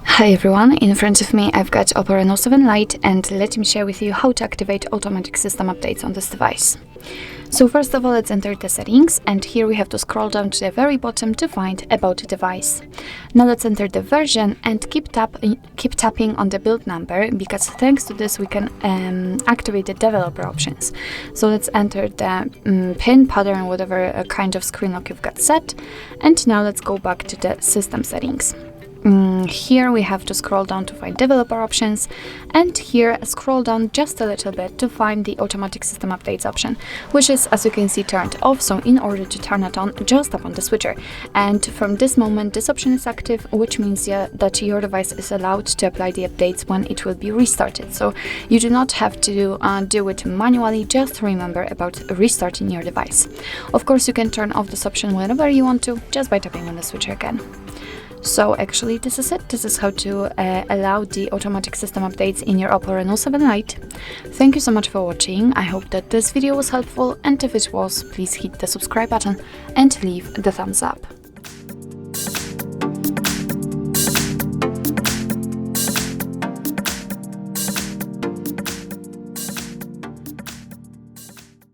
Hi everyone, in front of me I've got Oppo Reno 7 Lite, and let me share with you how to activate automatic system updates on this device. So first of all, let's enter the settings, and here we have to scroll down to the very bottom to find about the device. Now let's enter the version and keep tapping on the build number, because thanks to this we can activate the developer options. So let's enter the pin pattern, whatever kind of screen lock you've got set, and now let's go back to the system settings. Here we have to scroll down to find developer options, and here scroll down just a little bit to find the automatic system updates option, which is, as you can see, turned off. So in order to turn it on, just tap on the switcher, and from this moment this option is active, which means that your device is allowed to apply the updates when it will be restarted. So you do not have to do it manually, just remember about restarting your device. Of course, you can turn off this option whenever you want to, just by tapping on the switcher again. So actually this is it. This is how to allow the automatic system updates in your Oppo Reno 7 Lite. Thank you so much for watching. I hope that this video was helpful, and if it was, please hit the subscribe button and leave the thumbs up.